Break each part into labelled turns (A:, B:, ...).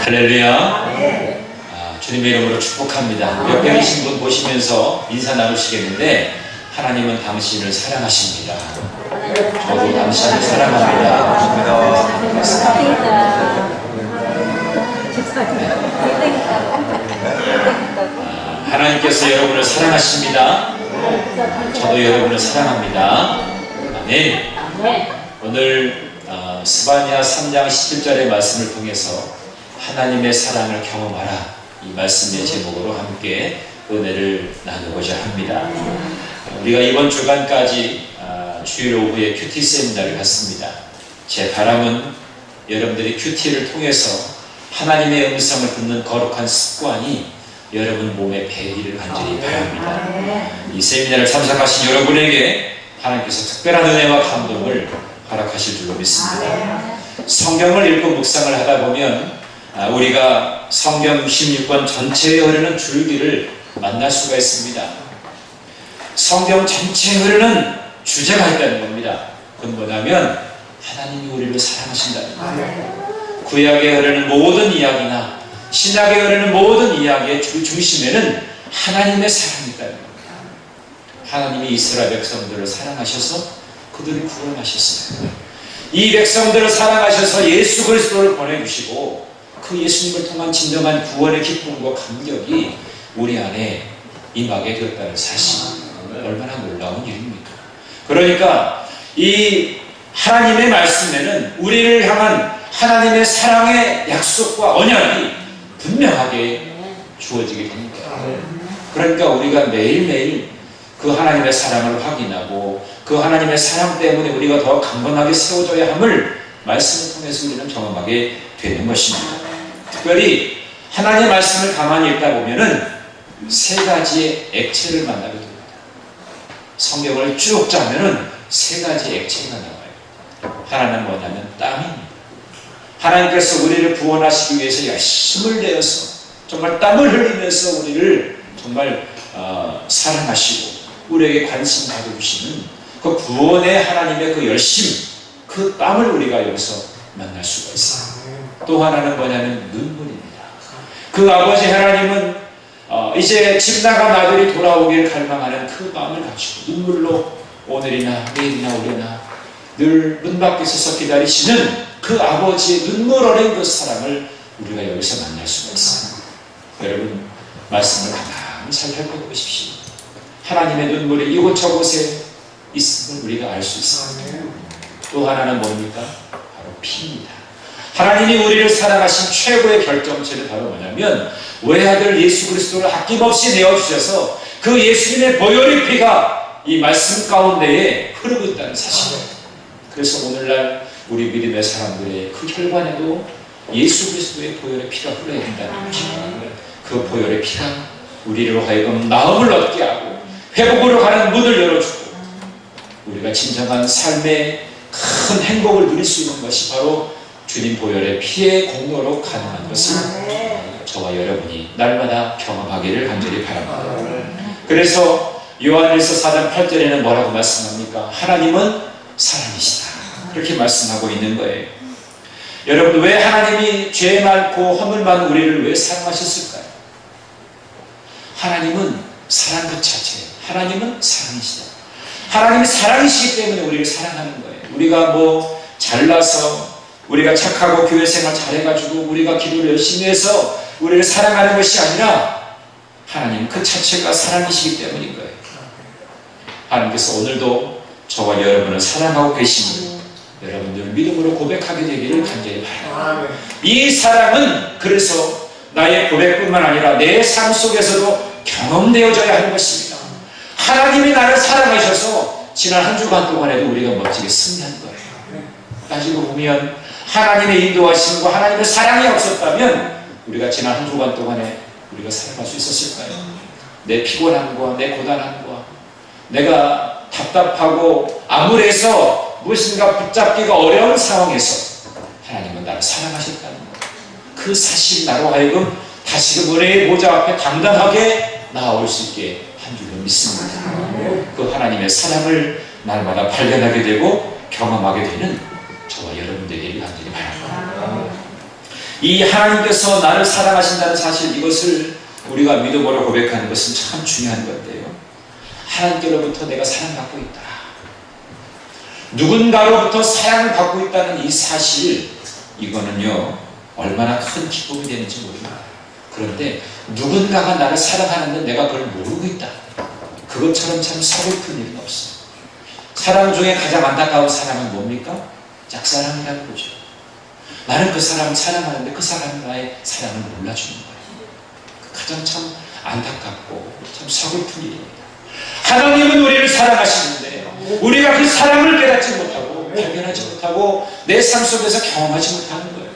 A: 할렐루야. 주님의 이름으로 축복합니다. 옆에 계신 분 보시면서 인사 나누시겠는데, 하나님은 당신을 사랑하십니다. 저도 당신을 사랑합니다. 하나님께서 여러분을 사랑하십니다. 저도 여러분을 사랑합니다. 아멘. 오늘 스바냐 3장 17절의 말씀을 통해서 하나님의 사랑을 경험하라, 이 말씀의 제목으로 함께 은혜를 나누고자 합니다. 우리가 이번 주간까지 주일 오후에 큐티 세미나를 갖습니다. 제 바람은 여러분들이 큐티를 통해서 하나님의 음성을 듣는 거룩한 습관이 여러분 몸에 배기를 간절히 바랍니다. 이 세미나를 참석하신 여러분에게 하나님께서 특별한 은혜와 감동을 허락하실 줄로 믿습니다. 성경을 읽고 묵상을 하다 보면 우리가 성경 66권 전체에 흐르는 줄기를 만날 수가 있습니다. 성경 전체에 흐르는 주제가 있다는 겁니다. 그건 뭐냐면 하나님이 우리를 사랑하신다는 거예요. 구약에 흐르는 모든 이야기나 신약에 흐르는 모든 이야기의 중심에는 하나님의 사랑이 있다는 겁니다. 하나님이 이스라엘 백성들을 사랑하셔서 그들을 구원하셨어요. 이 백성들을 사랑하셔서 예수 그리스도를 보내주시고 그 예수님을 통한 진정한 구원의 기쁨과 감격이 우리 안에 임하게 되었다는 사실, 얼마나 놀라운 일입니까? 그러니까 이 하나님의 말씀에는 우리를 향한 하나님의 사랑의 약속과 언약이 분명하게 주어지게 되는 거예요. 그러니까 우리가 매일매일 그 하나님의 사랑을 확인하고 그 하나님의 사랑 때문에 우리가 더 강건하게 세워져야 함을 말씀을 통해서 우리는 경험하게 되는 것입니다. 특별히 하나님의 말씀을 가만히 읽다 보면은 세 가지의 액체를 만나게 됩니다. 성경을 쭉 짜면은 세 가지 액체가 나와요. 하나는 뭐냐면 땀입니다. 하나님께서 우리를 구원하시기 위해서 열심을 내어서 정말 땀을 흘리면서 우리를 정말 사랑하시고 우리에게 관심 가져주시는 그 구원의 하나님의 그 열심, 그 땀을 우리가 여기서 만날 수가 있어요. 또 하나는 뭐냐면 눈물입니다. 그 아버지 하나님은 이제 집 나간 아들이 돌아오기를 갈망하는 그 마음을 가지고 눈물로 오늘이나 내일이나 올해나 늘 문 밖에 서서 기다리시는 그 아버지의 눈물 어린 그 사랑을 우리가 여기서 만날 수가 있어요. 여러분, 말씀을 가만히 살펴보십시오. 하나님의 눈물이 이곳저곳에 있음을 우리가 알 수 있습니다. 또 하나는 뭡니까? 바로 피입니다. 하나님이 우리를 사랑하신 최고의 결정체는 바로 뭐냐면 외아들 예수 그리스도를 아낌없이 내어주셔서 그 예수님의 보혈의 피가 이 말씀 가운데에 흐르고 있다는 사실이에요. 그래서 오늘날 우리 믿음의 사람들의 그 혈관에도 예수 그리스도의 보혈의 피가 흘러야 된다는 것입니다. 그 보혈의 피가 우리로 하여금 나음을 얻게 하고 회복으로 가는 문을 열어주고 우리가 진정한 삶의 큰 행복을 누릴 수 있는 것이 바로 주님 보혈의 피의 공로로 가능한 것을 저와 여러분이 날마다 경험하기를 간절히 바랍니다. 그래서 요한일서 4장 8절에는 뭐라고 말씀합니까? 하나님은 사랑이시다, 그렇게 말씀하고 있는 거예요. 여러분, 왜 하나님이 죄 많고 허물 많은 우리를 왜 사랑하셨을까요? 하나님은 사랑 그 자체예요. 하나님은 사랑이시다. 하나님이 사랑이시기 때문에 우리를 사랑하는 거예요. 우리가 뭐 잘나서 우리가 착하고 교회 생활 잘해가지고 우리가 기도를 열심히 해서 우리를 사랑하는 것이 아니라 하나님 그 자체가 사랑이시기 때문인 거예요. 하나님께서 오늘도 저와 여러분을 사랑하고 계심을 여러분들 믿음으로 고백하게 되기를 간절히 바랍니다. 이 사랑은 그래서 나의 고백뿐만 아니라 내 삶 속에서도 경험되어져야 하는 것입니다. 하나님이 나를 사랑하셔서 지난 한 주간 동안에도 우리가 멋지게 승리한 거예요. 따지고 보면 하나님의 인도하심과 하나님의 사랑이 없었다면 우리가 지난 한 주간 동안에 우리가 살아갈 수 있었을까요? 내 피곤함과 내 고단함과 내가 답답하고 암울해서 무엇인가 붙잡기가 어려운 상황에서 하나님은 나를 사랑하셨다는 것, 그 사실이 나로 하여금 다시금 은혜의 보좌 앞에 당당하게 나아올 수 있게 한 줄로 믿습니다. 그 하나님의 사랑을 날마다 발견하게 되고 경험하게 되는 저와 여러분들에게 간절히 바랍니다. 이 하나님께서 나를 사랑하신다는 사실, 이것을 우리가 믿음으로 고백하는 것은 참 중요한 건데요. 하나님께로부터 내가 사랑받고 있다, 누군가로부터 사랑을 받고 있다는 이 사실, 이거는요 얼마나 큰 기쁨이 되는지 모릅니다. 그런데 누군가가 나를 사랑하는데 내가 그걸 모르고 있다, 그것처럼 참 서글픈 일은 없어요. 사랑 중에 가장 안타까운 사랑은 뭡니까? 짝사랑이라는 거죠. 나는 그 사람을 사랑하는데 그 사람이 나의 사랑을 몰라주는 거예요. 가장 참 안타깝고 참 서글픈 일입니다. 하나님은 우리를 사랑하시는데 우리가 그 사랑을 깨닫지 못하고 발견하지 못하고 내 삶 속에서 경험하지 못하는 거예요.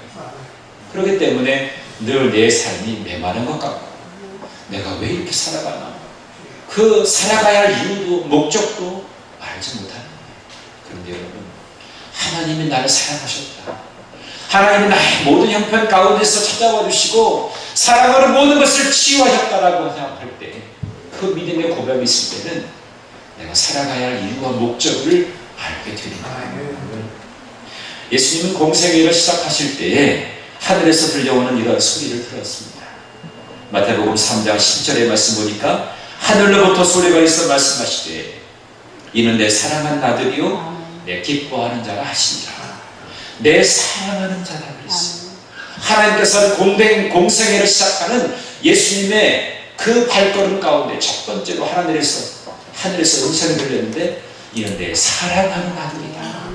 A: 그렇기 때문에 늘 내 삶이 메마른 것 같고, 내가 왜 이렇게 살아가나, 그 살아가야 할 이유도 목적도 알지 못하는 거예요. 그런데 여러분, 하나님이 나를 사랑하셨다, 하나님이 나의 모든 형편 가운데서 찾아와 주시고 사랑으로 모든 것을 치유하셨다라고 생각할 때, 그 믿음의 고백이 있을 때는 내가 살아가야 할 이유와 목적을 알게 됩니다. 예수님은 공생애를 시작하실 때에 하늘에서 들려오는 이런 소리를 들었습니다. 마태복음 3장 10절의 말씀 보니까 하늘로부터 소리가 있어 말씀하시되 이는 내 사랑하는 아들이요 내 기뻐하는 자라 하시니라. 내 사랑하는 자라 그랬어요. 하나님께서는 공생애를 시작하는 예수님의 그 발걸음 가운데 첫 번째로 하늘에서 음성이 들렸는데 이는 내 사랑하는 아들이다.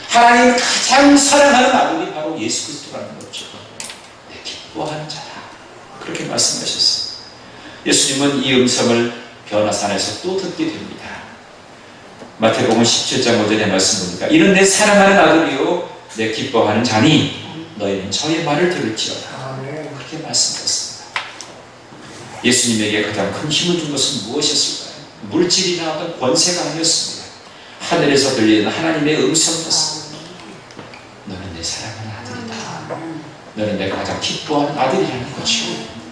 A: 하나님이 가장 사랑하는 아들이 바로 예수 그리스도라는 거죠. 내 기뻐하는 자다, 그렇게 말씀하셨어요. 예수님은 이 음성을 변화산에서 또 듣게 됩니다. 마태복음 17장 5절의 말씀 보니까 이는 내 사랑하는 아들이요 내 기뻐하는 자니 너희는 저의 말을 들을지어다, 그렇게 말씀하셨습니다. 예수님에게 가장 큰 힘을 준 것은 무엇이었을까요? 물질이나 어떤 권세가 아니었습니다. 하늘에서 들리는 하나님의 음성이었습니다. 너는 내 사랑하는 아들이다, 너는 내가 가장 기뻐하는 아들이라는 거죠.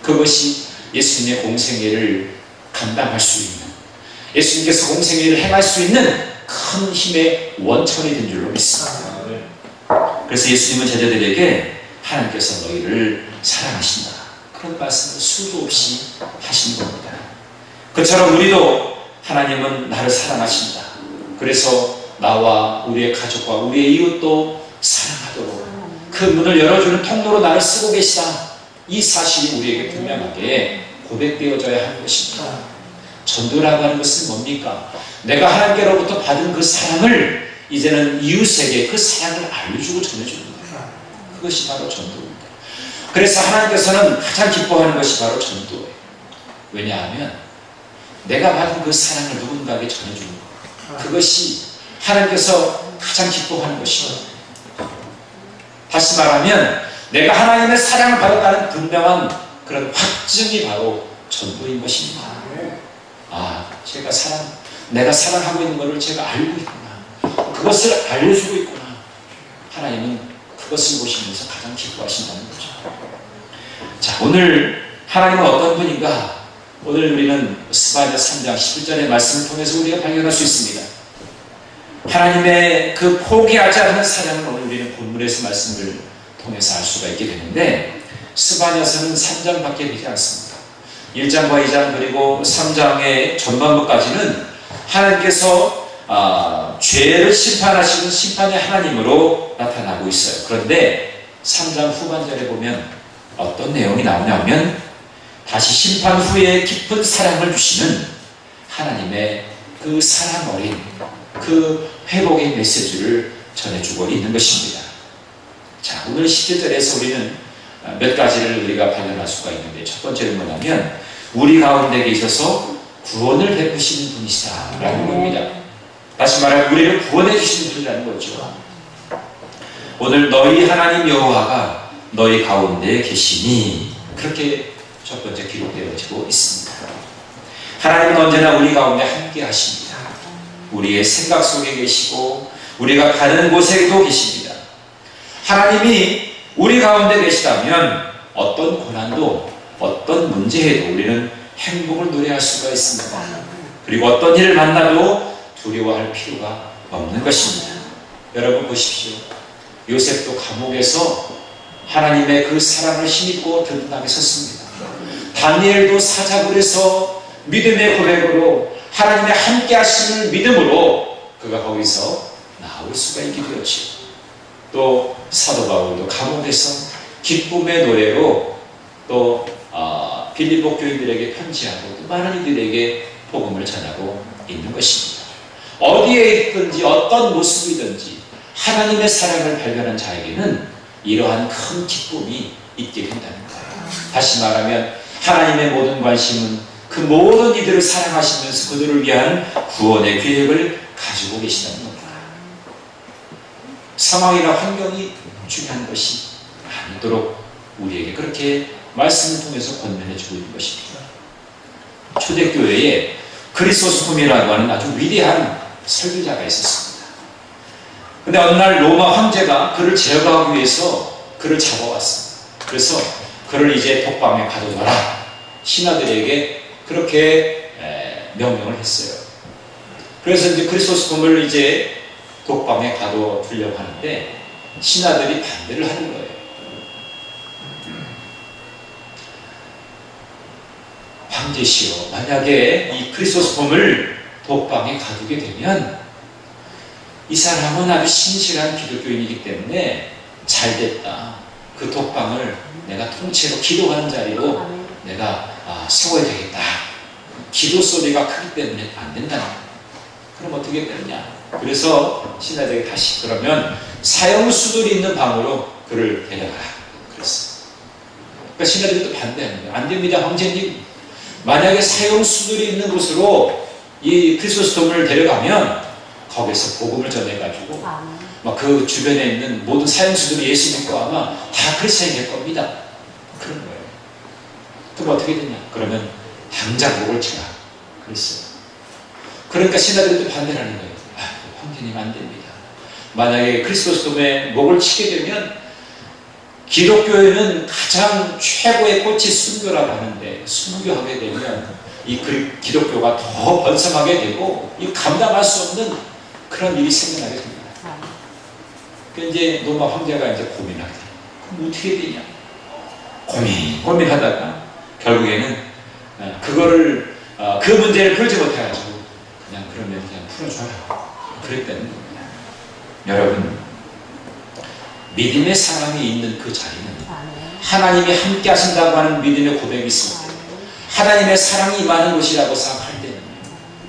A: 그것이 예수님의 공생애를 감당할 수 있는, 예수님께서 공생애를 행할 수 있는 큰 힘의 원천이 된 줄로 믿습니다. 그래서 예수님은 제자들에게 하나님께서 너희를 사랑하신다, 그런 말씀을 수도 없이 하신 겁니다. 그처럼 우리도 하나님은 나를 사랑하신다, 그래서 나와 우리의 가족과 우리의 이웃도 사랑하도록 그 문을 열어주는 통로로 나를 쓰고 계시다, 이 사실이 우리에게 분명하게 고백되어져야 할 것입니다. 전도라고 하는 것은 뭡니까? 내가 하나님께로부터 받은 그 사랑을 이제는 이웃에게 그 사랑을 알려주고 전해주는 거예요. 그것이 바로 전도입니다. 그래서 하나님께서는 가장 기뻐하는 것이 바로 전도예요. 왜냐하면 내가 받은 그 사랑을 누군가에게 전해주는 거예요. 그것이 하나님께서 가장 기뻐하는 것이죠. 다시 말하면 내가 하나님의 사랑을 받았다는 분명한 그런 확증이 바로 전도인 것입니다. 내가 사랑하고 있는 것을 제가 알고 있구나, 그것을 알려주고 있구나, 하나님은 그것을 보시면서 가장 기뻐하신다는 거죠. 자, 오늘 하나님은 어떤 분인가? 오늘 우리는 스바냐 3장 11절의 말씀을 통해서 우리가 발견할 수 있습니다. 하나님의 그 포기하지 않는 사랑을 오늘 우리는 본문에서 말씀을 통해서 알 수가 있게 되는데, 스바냐서는 3장밖에 되지 않습니다. 1장과 2장 그리고 3장의 전반부까지는 하나님께서 죄를 심판하시는 심판의 하나님으로 나타나고 있어요. 그런데 3장 후반절에 보면 어떤 내용이 나오냐면 다시 심판 후에 깊은 사랑을 주시는 하나님의 그 사랑 어린 그 회복의 메시지를 전해주고 있는 것입니다. 자, 오늘 17절에서 우리는 몇 가지를 우리가 발견할 수가 있는데, 첫 번째는 뭐냐면 우리 가운데 계셔서 구원을 베푸시는 분이시다라는 겁니다. 다시 말하면 우리를 구원해 주시는 분이라는 거죠. 오늘 너희 하나님 여호와가 너희 가운데 계시니, 그렇게 첫 번째 기록되어지고 있습니다. 하나님은 언제나 우리 가운데 함께 하십니다. 우리의 생각 속에 계시고 우리가 가는 곳에도 계십니다. 하나님이 우리 가운데 계시다면 어떤 고난도 어떤 문제에도 우리는 행복을 노래할 수가 있습니다. 그리고 어떤 일을 만나도 두려워할 필요가 없는 것입니다. 여러분 보십시오. 요셉도 감옥에서 하나님의 그 사랑을 힘입고 든든하게 섰습니다. 다니엘도 사자굴에서 믿음의 고백으로 하나님의 함께 하심을 믿음으로 그가 거기서 나올 수가 있게 되었죠. 또 사도 바울도 감옥에서 기쁨의 노래로 또 빌립보 교인들에게 편지하고 또 많은 이들에게 복음을 전하고 있는 것입니다. 어디에 있든지 어떤 모습이든지 하나님의 사랑을 발견한 자에게는 이러한 큰 기쁨이 있게 된다는 거예요. 다시 말하면 하나님의 모든 관심은 그 모든 이들을 사랑하시면서 그들을 위한 구원의 계획을 가지고 계시다는 겁니다. 상황이나 환경이 중요한 것이 아니도록 우리에게 그렇게 말씀을 통해서 권면해 주고 있는 것입니다. 초대교회에 그리스도스품이라고 하는 아주 위대한 설교자가 있었습니다. 근데 어느 날 로마 황제가 그를 제거하기 위해서 그를 잡아왔습니다. 그래서 그를 이제 독방에 가둬둬라. 신하들에게 그렇게 명령을 했어요. 그래서 이제 그리스도스품을 이제 독방에 가둬두려고 하는데 신하들이 반대를 하는 거예요. 황제시여, 만약에 이 그리스도스품을 독방에 가두게 되면 이 사람은 아주 신실한 기독교인이기 때문에 잘됐다. 그 독방을 내가 통째로 기도하는 자리로 내가 세워야 되겠다. 기도 소리가 크기 때문에 안 된다. 그럼 어떻게 되느냐? 그래서 신하들에게 다시 그러면 사형수들이 있는 방으로 그를 데려가라. 그랬어요. 그러니까 신하들이 또 반대하는 거예요. 안 됩니다, 황제님. 만약에 사형수들이 있는 곳으로 이 그리스도스톰을 데려가면 거기서 복음을 전해가지고 막 그 주변에 있는 모든 사형수들이 예수 믿고 아마 다 그리스도인이 될 겁니다. 그런 거예요. 그럼 어떻게 되냐? 그러면 당장 목을 치라. 그랬어요. 그러니까 신하들도 반대를 하는 거예요. 황제님 안 됩니다. 만약에 그리스도스톰에 목을 치게 되면 기독교에는 가장 최고의 꽃이 순교라고 하는데 순교하게 되면 이 기독교가 더 번성하게 되고 이 감당할 수 없는 그런 일이 생겨나게 됩니다. 그러니까 이제 로마 황제가 이제 고민하게 돼요. 그럼 어떻게 되냐? 고민하다가 결국에는 그거를 그 문제를 풀지 못해가지고 그냥 그러면 그냥 풀어줘요. 그랬다는 겁니다. 여러분, 믿음의 사랑이 있는 그 자리는 하나님이 함께 하신다고 하는 믿음의 고백이 있을 때 하나님의 사랑이 임하는 곳이라고 생각할 때는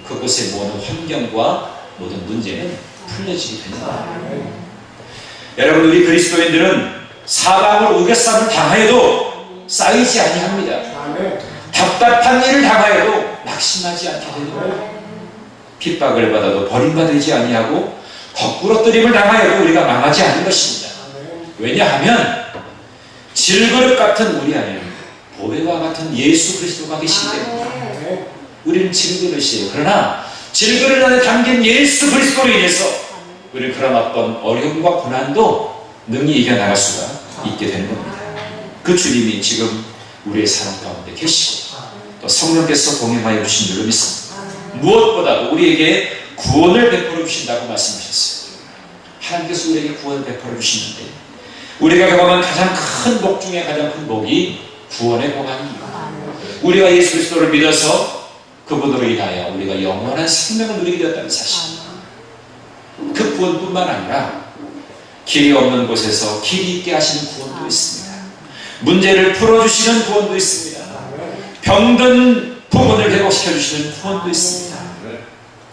A: 그곳의 모든 환경과 모든 문제는 풀려지게 됩니다. 여러분, 우리 그리스도인들은 사방으로 우겨쌈을 당하여도 쌓이지 아니합니다. 답답한 일을 당하여도 낙심하지 않게 됩니다. 핍박을 받아도 버림받지 아니하고 거꾸로뜨림을 당하여도 우리가 망하지 않는 것입니다. 왜냐하면 질그릇 같은 우리 안에 보배와 같은 예수 그리스도가 계시기 때문에 우리는 질그릇이에요. 그러나 질그릇 안에 담긴 예수 그리스도로 인해서 우리는 그런 어떤 어려움과 고난도 능히 이겨나갈 수가 있게 되는 겁니다. 그 주님이 지금 우리의 삶 가운데 계시고 또 성령께서 동행하여 주신 줄로 믿습니다. 무엇보다도 우리에게 구원을 베풀어 주신다고 말씀하셨어요. 하나님께서 우리에게 구원을 베풀어 주시는데 우리가 경험한 가장 큰 복 중에 가장 큰 복이 구원의 고난입니다. 우리가 예수 그리스도를 믿어서 그분으로 인하여 우리가 영원한 생명을 누리게 되었다는 사실입니다. 그 구원뿐만 아니라 길이 없는 곳에서 길이 있게 하시는 구원도 있습니다. 문제를 풀어주시는 구원도 있습니다. 병든 부분을 회복시켜 주시는 구원도 있습니다.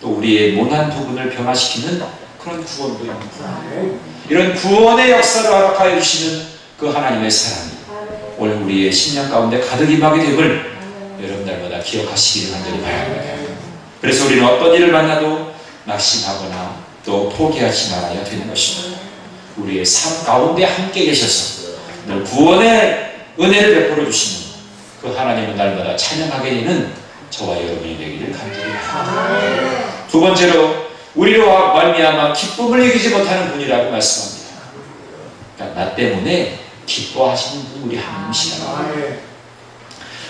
A: 또 우리의 모난 부분을 변화시키는 그런 구원도 있습니다. 이런 구원의 역사를 허락하여 주시는 그 하나님의 사랑이 오늘 우리의 신앙 가운데 가득 임하게 됨을 여러분 날마다 기억하시기를 간절히 바랍니다. 그래서 우리는 어떤 일을 만나도 낙심하거나 또 포기하지 말아야 되는 것입니다. 우리의 삶 가운데 함께 계셔서 늘 구원의 은혜를 베풀어 주시는 그 하나님을 날마다 찬양하게 되는 저와 여러분이 되기를 간절히 바랍니다. 두 번째로 우리로 말미암아 기쁨을 이기지 못하는 분이라고 말씀합니다. 그러니까 나 때문에 기뻐하시는 분 우리 하나님이시다.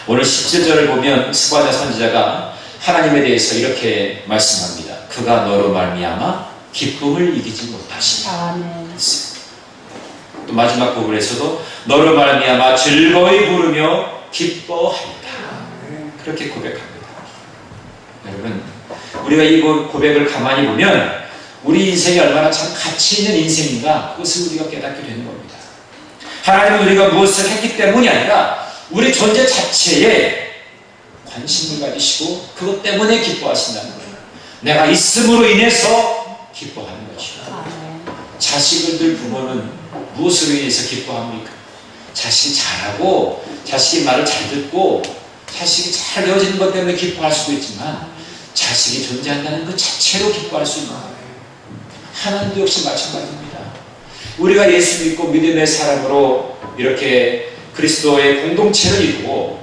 A: 오늘 17절을 보면 스바냐 선지자가 하나님에 대해서 이렇게 말씀합니다. 그가 너로 말미암아 기쁨을 이기지 못하시다. 또 마지막 부분에서도 너로 말미암아 즐거이 부르며 기뻐합니다. 그렇게 고백합니다. 여러분, 우리가 이 고백을 가만히 보면 우리 인생이 얼마나 참 가치 있는 인생인가, 그것을 우리가 깨닫게 되는 겁니다. 하나님은 우리가 무엇을 했기 때문이 아니라 우리 존재 자체에 관심을 가지시고 그것 때문에 기뻐하신다는 거예요. 내가 있음으로 인해서 기뻐하는 것이죠. 자식을 들 부모는 무엇으로 인해서 기뻐합니까? 자식이 잘하고 자식이 말을 잘 듣고 자식이 잘 되어지는 것 때문에 기뻐할 수도 있지만 자식이 존재한다는 것 자체로 기뻐할 수 있는 거예요. 하나님도 역시 마찬가지입니다. 우리가 예수 믿고 믿음의 사람으로 이렇게 그리스도의 공동체를 이루고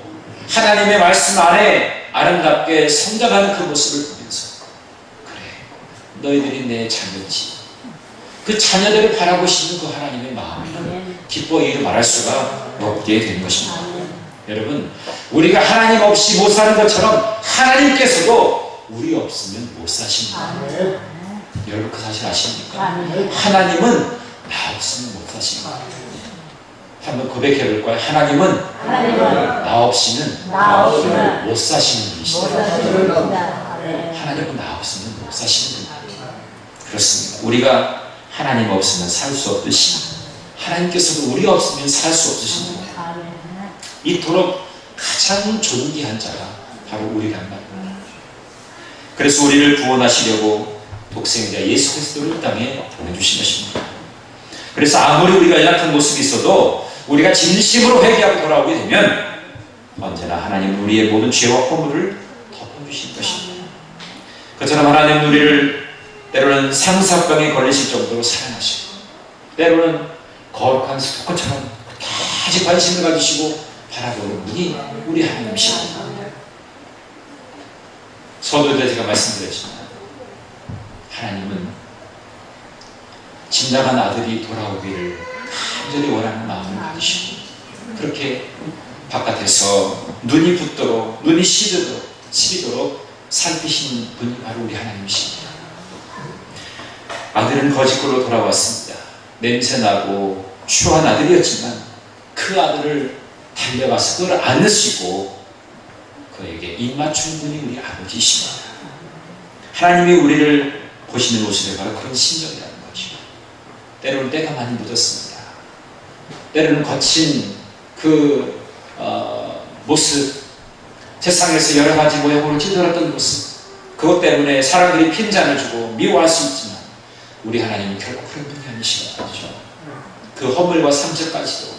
A: 하나님의 말씀 안에 아름답게 성장하는 그 모습을 보면서, 그래, 너희들이 내 자녀지, 그 자녀들을 바라보시는 그 하나님의 마음을 기뻐히 말할 수가 없게 되는 것입니다. 여러분, 우리가 하나님 없이 못 사는 것처럼 하나님께서도 우리 없으면 못 사십니다. 여러분, 그 사실 아십니까? 하나님은 나 없으면 못 사십니다. 한번 고백해 볼 거예요. 하나님은 나 없이는 못 사시는 분이시다. 하나님은 나 없으면 못 사시는 분이다. 그렇습니다. 우리가 하나님 없으면 살 수 없듯이 하나님께서도 우리 없으면 살 수 없으신 분이다. 이토록 가장 존귀한 자가 바로 우리란 말입니다. 그래서 우리를 구원하시려고 독생자 예수 그리스도를 이 땅에 보내주신 것입니다. 그래서 아무리 우리가 연약한 모습이 있어도 우리가 진심으로 회개하고 돌아오게 되면 언제나 하나님은 우리의 모든 죄와 허물을 덮어주실 것입니다. 그처럼 하나님은 우리를 때로는 상사병에 걸리실 정도로 사랑하시고, 때로는 거룩한 스토커처럼 끝까지 관심을 가지시고 바라보는 분이 우리 하나님이십니다. 서두에 제가 말씀드렸지만 하나님은 진정한 아들이 돌아오기를 간절히 원하는 마음을 가지시고, 그렇게 바깥에서 눈이 붓도록, 눈이 시리도록 살피시는 분이 바로 우리 하나님이십니다. 아들은 거짓골로 돌아왔습니다. 냄새나고 추한 아들이었지만 그 아들을 달려가서 그걸 안으시고 그에게 입맞춘 분이 우리 아버지이십니다. 하나님이 우리를 보시는 모습이 바로 그런 심정이라는 거죠. 때로는 때가 많이 묻었습니다. 때로는 거친 그 모습, 세상에서 여러 가지 모양으로 찌들었던 모습, 그것 때문에 사람들이 핀잔을 주고 미워할 수 있지만 우리 하나님은 결코 그런 분이 아니시는 거죠. 그 허물과 상처까지도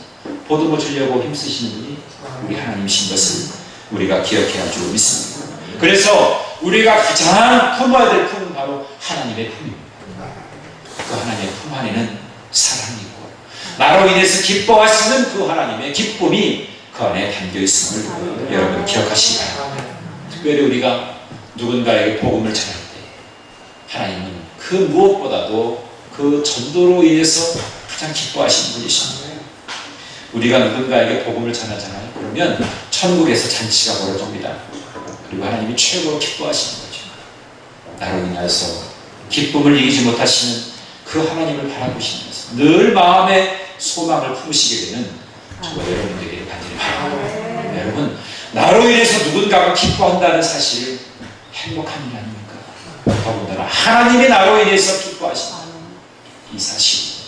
A: 보듬어 주려고 힘쓰시는 분이 우리 하나님이신 것을 우리가 기억해야 줄 믿습니다. 그래서 우리가 가장 품어야 될 품은 바로 하나님의 품입니다. 그 하나님의 품 안에는 사랑이 있고 나로 인해서 기뻐하시는 그 하나님의 기쁨이 그 안에 담겨 있음을 여러분 기억하시기 바랍니다. 특별히 우리가 누군가에게 복음을 전할 때 하나님은 그 무엇보다도 그 전도로 인해서 가장 기뻐하시는 분이십니다. 우리가 누군가에게 복음을 전하잖아요. 그러면 천국에서 잔치가 벌어집니다. 그리고 하나님이 최고로 기뻐하시는 거죠. 나로 인하여서 기쁨을 이기지 못하시는 그 하나님을 바라보시면서 늘 마음에 소망을 품으시게 되는 저와 여러분들에게 간절히 바랍니다. 여러분, 나로 인해서 누군가가 기뻐한다는 사실 행복한 일 아닙니까? 더군다나 하나님이 나로 인해서 기뻐하시는 이 사실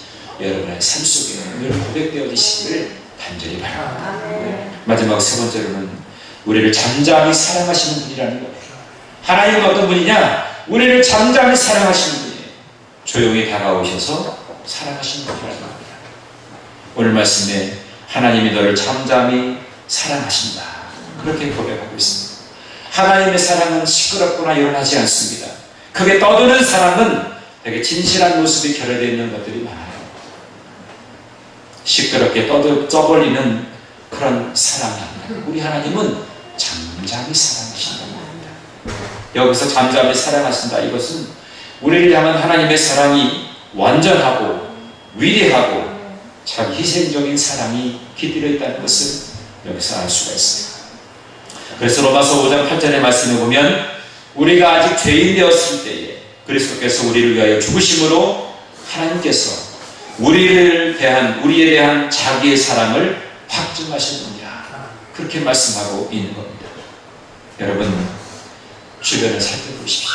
A: 여러분의 삶 속에 늘 고백되어지시기를 간절히 바랍니다. 마지막 세 번째로는 우리를 잠잠히 사랑하시는 분이라는 거예요. 하나님은 어떤 분이냐? 우리를 잠잠히 사랑하시는 분이에요. 조용히 다가오셔서 사랑하시는 분이라는 겁니다. 오늘 말씀에 하나님이 너를 잠잠히 사랑하신다, 그렇게 고백하고 있습니다. 하나님의 사랑은 시끄럽거나 일어나지 않습니다. 크게 떠드는 사랑은 되게 진실한 모습이 결여되어 있는 것들이 많아요. 시끄럽게 떠벌리는 그런 사랑이 아니라 우리 하나님은 잠잠히 사랑하신다. 여기서 잠잠히 사랑하신다, 이것은 우리를 향한 하나님의 사랑이 완전하고 위대하고 참 희생적인 사랑이 깃들어 있다는 것을 여기서 알 수가 있습니다. 그래서 로마서 5장 8절의 말씀을 보면 우리가 아직 죄인 되었을 때에 그리스도께서 우리를 위하여 죽으심으로 하나님께서 우리에 대한 자기의 사랑을 확증하셨느냐, 그렇게 말씀하고 있는 겁니다. 여러분, 주변을 살펴보십시오.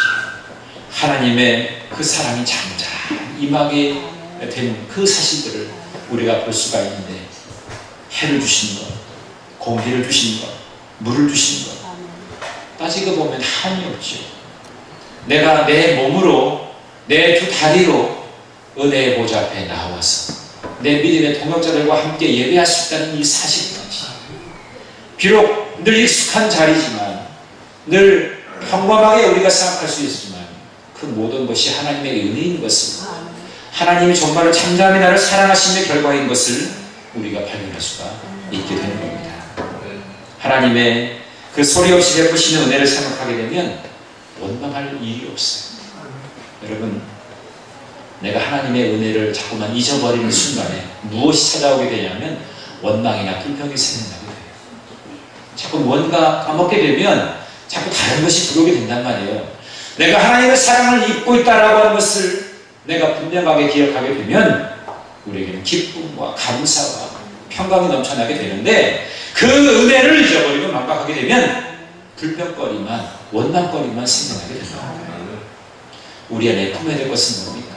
A: 하나님의 그 사랑이 장자 임하게 된 그 사실들을 우리가 볼 수가 있는데, 해를 주시는 것, 공기를 주시는 것, 물을 주시는 것, 따지고 보면 한이 없죠. 내가 내 몸으로, 내 두 다리로 은혜의 보좌 앞에 나와서 내 믿음의 동역자들과 함께 예배할 수 있다는 이 사실까지, 비록 늘 익숙한 자리지만, 늘 평범하게 우리가 생각할 수 있지만, 그 모든 것이 하나님의 은혜인 것을, 하나님이 정말로 잠잠히 나를 사랑하심의 결과인 것을 우리가 발견할 수가 있게 되는 겁니다. 하나님의 그 소리 없이 베푸시는 은혜를 생각하게 되면 원망할 일이 없어요. 여러분, 내가 하나님의 은혜를 자꾸만 잊어버리는 순간에 무엇이 찾아오게 되냐면 원망이나 불평이 생겨나게 돼요. 자꾸 뭔가 까먹게 되면 자꾸 다른 것이 들어오게 된단 말이에요. 내가 하나님의 사랑을 잊고 있다라고 하는 것을 내가 분명하게 기억하게 되면 우리에게는 기쁨과 감사와 평강이 넘쳐나게 되는데, 그 은혜를 잊어버리고 망각하게 되면 불평거리만, 원망거리만 생겨나게 된다. 우리 안에 품어야 될 것은 뭡니까?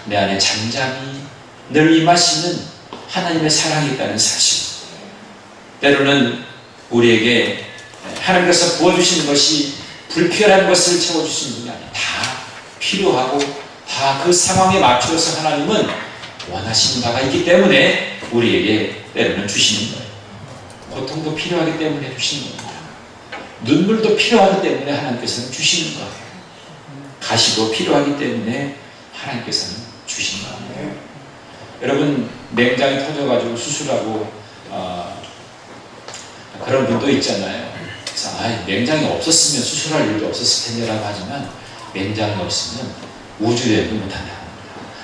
A: 내 안에 잠잠히 늘 임하시는 하나님의 사랑이 있다는 사실. 때로는 우리에게 하나님께서 부어주시는 것이 불필요한 것을 채워주시는 분이 아니라 다 필요하고, 다 그 상황에 맞춰서 하나님은 원하시는 바가 있기 때문에 우리에게 때로는 주시는 거예요. 고통도 필요하기 때문에 주시는 겁니다. 눈물도 필요하기 때문에 하나님께서는 주시는 거예요. 가시도 필요하기 때문에 하나님께서는 주시는 거예요. 여러분, 맹장이 터져가지고 수술하고 그런 분도 있잖아요. 그래서 맹장이 없었으면 수술할 일도 없었을 텐데라고 하지만, 맹장이 없으면 우주여행도 못한다.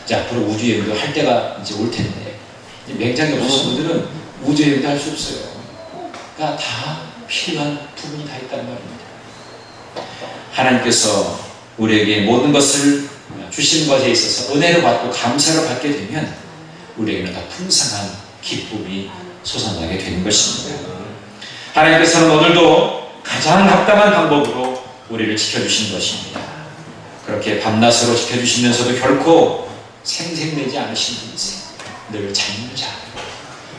A: 자, 앞으로 우주여행도 할 때가 이제 올 텐데, 맹장이 없으신 분들은 우주여행도 할 수 없어요. 그러니까 다 필요한 부분이 다 있다는 말입니다. 하나님께서 우리에게 모든 것을 주시는 것에 있어서 은혜를 받고 감사를 받게 되면 우리에게는 더 풍성한 기쁨이 솟아나게 되는 것입니다. 하나님께서는 오늘도 가장 합당한 방법으로 우리를 지켜주시는 것입니다. 그렇게 밤낮으로 지켜주시면서도 결코 생색내지 않으신 분이세요. 늘 잠자,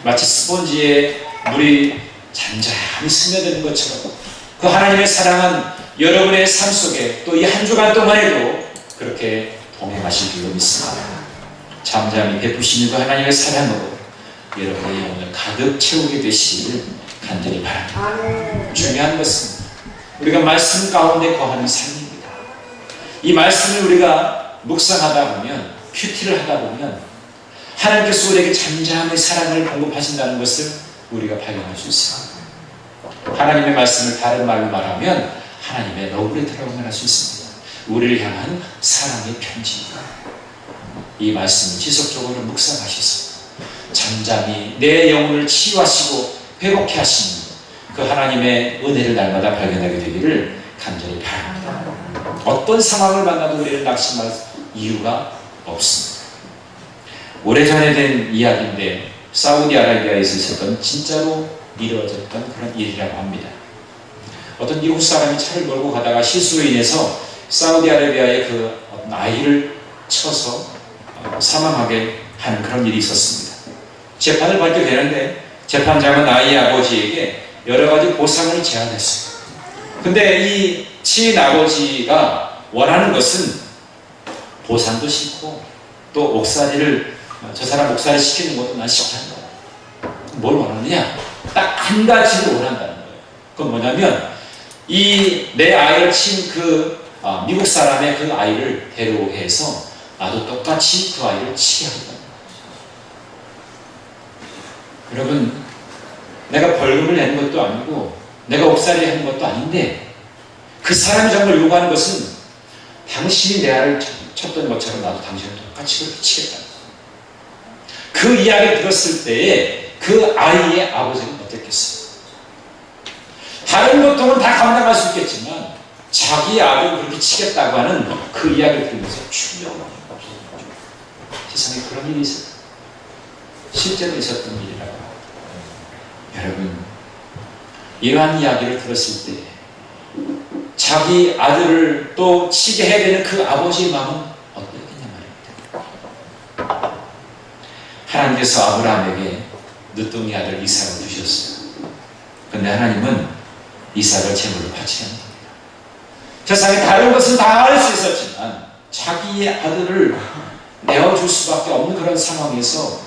A: 마치 스펀지에 물이 잔잔히 스며드는 것처럼 그 하나님의 사랑은 여러분의 삶 속에 또 이 한 주간 동안에도 그렇게 동행하실 줄로 믿습니다. 잠잠히 베푸시는 그 하나님의 사랑으로 여러분의 영혼을 가득 채우게 되시기를 간절히 바랍니다. 중요한 것은 우리가 말씀 가운데 거하는 삶입니다. 이 말씀을 우리가 묵상하다 보면, 큐티를 하다 보면 하나님께서 우리에게 잠잠히 사랑을 공급하신다는 것을 우리가 발견할 수 있습니다. 하나님의 말씀을 다른 말로 말하면 하나님의 러브레터라고 말할 수 있습니다. 우리를 향한 사랑의 편지입니다. 이 말씀을 지속적으로 묵상하셔서 잠잠히 내 영혼을 치유하시고 회복케 하시는 그 하나님의 은혜를 날마다 발견하게 되기를 간절히 바랍니다. 어떤 상황을 만나도 우리를 낙심할 이유가 없습니다. 오래전에 된 이야기인데, 사우디아라비아에서 있었던 진짜로 이루어졌던 그런 일이라고 합니다. 어떤 미국 사람이 차를 몰고 가다가 실수로 인해서 사우디아라비아의 그 아이를 쳐서 사망하게 하는 그런 일이 있었습니다. 재판을 받게 되는데 재판장은 아이의 아버지에게 여러 가지 보상을 제안했어요. 근데 이 치인 아버지가 원하는 것은 보상도 싫고 또 옥살이를, 저 사람 옥살이 시키는 것도 난 싫다는 거야. 뭘 원하느냐? 딱 한 가지를 원한다는 거예요. 그건 뭐냐면 이 내 아이를 친 그 미국 사람의 그 아이를 데려오해서 나도 똑같이 그 아이를 치게 한다는 거예요. 여러분, 내가 벌금을 내는 것도 아니고 내가 옥살이 하는 것도 아닌데, 그 사람이 정말 요구하는 것은 당신이 내 아이를 쳤던 것처럼 나도 당신을 똑같이 그렇게 치겠다. 그 이야기를 들었을 때에 그 아이의 아버지는 어땠겠어요? 다른 고통은 다 감당할 수 있겠지만 자기 아들을 그렇게 치겠다고 하는 그 이야기를 들으면서 충격을 받는 거죠. 세상에 그런 일이 있어요. 실제로 있었던 일이라고. 여러분, 이러한 이야기를 들었을 때 자기 아들을 또 치게 해야 되는 그 아버지의 마음은 어땠겠냐 말입니다. 하나님께서 아브라함에게 늦둥이 아들 이삭을 주셨어요. 그런데 하나님은 이삭을 제물로 바치지 않는 겁니다. 세상에 다른 것은 다 할 수 있었지만 자기의 아들을 내어줄 수밖에 없는 그런 상황에서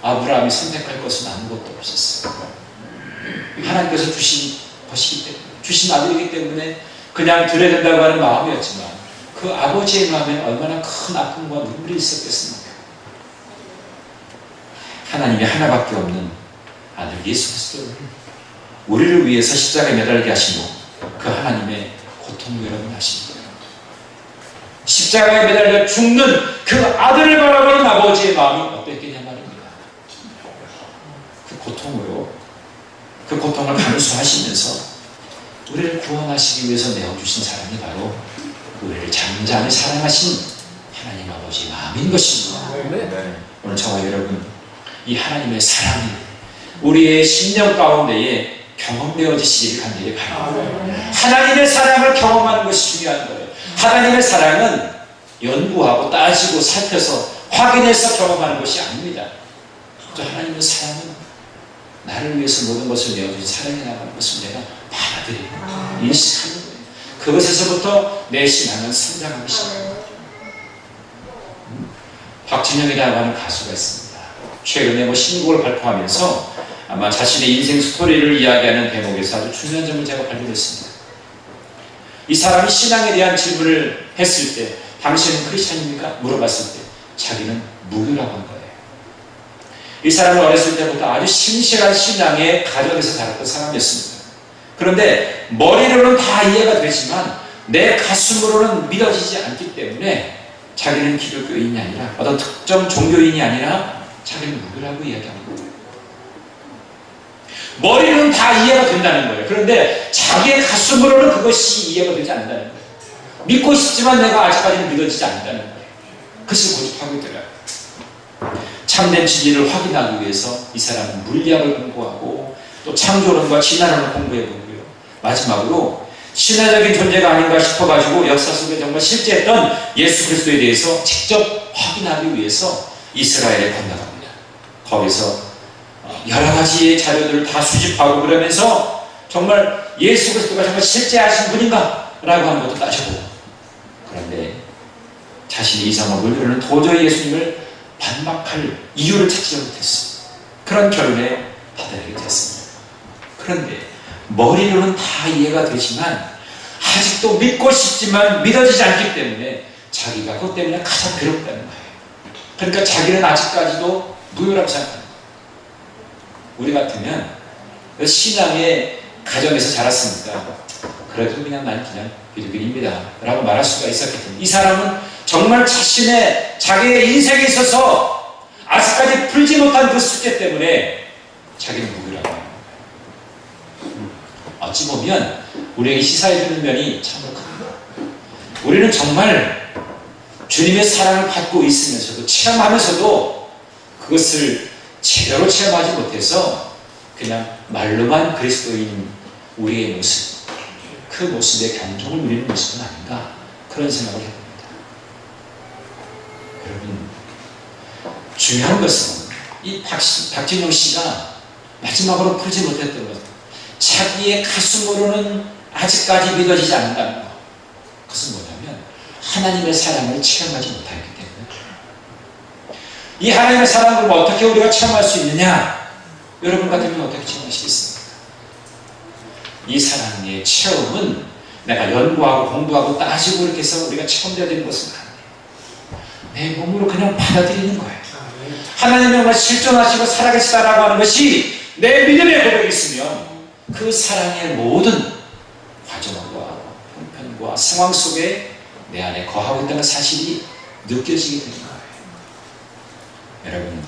A: 아브라함이 선택할 것은 아무것도 없었어요. 하나님께서 주신 것이기 때문에, 주신 아들이기 때문에 그냥 드려야 된다고 하는 마음이었지만 그 아버지의 마음에 얼마나 큰 아픔과 눈물이 있었겠습니까? 하나님이 하나밖에 없는 아들 예수 그리스도를 우리를 위해서 십자가에 매달리게 하시고 그 하나님의 고통을 여러분 아십니까? 십자가에 매달려 죽는 그 아들을 바라보는 아버지의 마음이 어땠겠냐 말입니다. 그 고통으로, 그 고통을 감수하시면서 우리를 구원하시기 위해서 내어주신 사람이 바로 우리를 잠잠히 사랑하신 하나님 아버지의 마음인 것입니다. 오늘 저와 여러분, 이 하나님의 사랑이 우리의 심령 가운데에 경험되어지시기를 간절히 바랍니다. 하나님의 사랑을 경험하는 것이 중요한 거예요. 하나님의 사랑은 연구하고 따지고 살펴서 확인해서 경험하는 것이 아닙니다. 또 하나님의 사랑은 나를 위해서 모든 것을 내어준 사랑이 나가는 것을 내가 받아들이고 인식하는 거예요. 그것에서부터 내 신앙은 성장하기 시작합니다. 박진영이라고 하는 가수가 있습니다. 최근에 신곡을 발표하면서 아마 자신의 인생 스토리를 이야기하는 대목에서 아주 중요한 점을 제가 발견했습니다. 이 사람이 신앙에 대한 질문을 했을 때 당신은 크리스찬입니까? 물어봤을 때 자기는 무교라고 한 거예요. 이 사람은 어렸을 때부터 아주 신실한 신앙의 가정에서 자랐던 사람이었습니다. 그런데 머리로는 다 이해가 되지만 내 가슴으로는 믿어지지 않기 때문에 자기는 기독교인이 아니라 어떤 특정 종교인이 아니라 자기는 무교라고 이야기하는 거예요. 머리로는 다 이해가 된다는 거예요. 그런데 자기의 가슴으로는 그것이 이해가 되지 않는다는 거예요. 믿고 싶지만 내가 아직까지는 믿어지지 않는다는 거예요. 그것을 고집하고 있더라고요. 참된 진리를 확인하기 위해서 이 사람은 물리학을 공부하고 또 창조론과 진화론을 공부해보고요. 마지막으로 신화적인 존재가 아닌가 싶어가지고 역사 속에 정말 실제했던 예수 그리스도에 대해서 직접 확인하기 위해서 이스라엘에 건너갑니다. 거기서 여러 가지의 자료들을 다 수집하고 그러면서 정말 예수 그리스도가 정말 실제하신 분인가? 라고 하는 것도 따져보고, 그런데 자신의 이성과 물리로는 도저히 예수님을 반박할 이유를 찾지 못했어요. 그런 결론에 다다르게 됐습니다. 그런데 머리로는 다 이해가 되지만 아직도 믿고 싶지만 믿어지지 않기 때문에 자기가 그것 때문에 가장 괴롭다는 거예요. 그러니까 자기는 아직까지도 무효라고 생각합니다. 우리 같으면 신앙의 가정에서 자랐으니까 그래도 그냥 난 그냥 기독교인입니다 라고 말할 수가 있었겠죠. 이 사람은 정말 자기의 인생에 있어서 아직까지 풀지 못한 그 숙제 때문에 자기는 무교라고 합니다. 어찌 보면 우리에게 시사해주는 면이 참으로 큽니다. 우리는 정말 주님의 사랑을 받고 있으면서도 체험하면서도 그것을 제대로 체험하지 못해서 그냥 말로만 그리스도인 우리의 모습, 그 모습에 경종을 누리는 모습은 아닌가, 그런 생각을 해봅니다. 여러분, 중요한 것은 이 박진영 씨가 마지막으로 풀지 못했던 것, 자기의 가슴으로는 아직까지 믿어지지 않는다는 것. 그것은 뭐냐면 하나님의 사랑을 체험하지 못하기 때문에. 이 하나님의 사랑을 어떻게 우리가 체험할 수 있느냐? 여러분 같으면 어떻게 체험하시겠습니까? 이 사랑의 체험은 내가 연구하고 공부하고 따지고 이렇게 해서 우리가 체험되어야 되는 것은 아니에요. 내 몸으로 그냥 받아들이는 거예요. 하나님의 정말 실존하시고 살아계시다라고 하는 것이 내 믿음의 고백이 있으면 그 사랑의 모든 과정과 형편과 상황 속에 내 안에 거하고 있다는 사실이 느껴지게 되는 거예요. 여러분,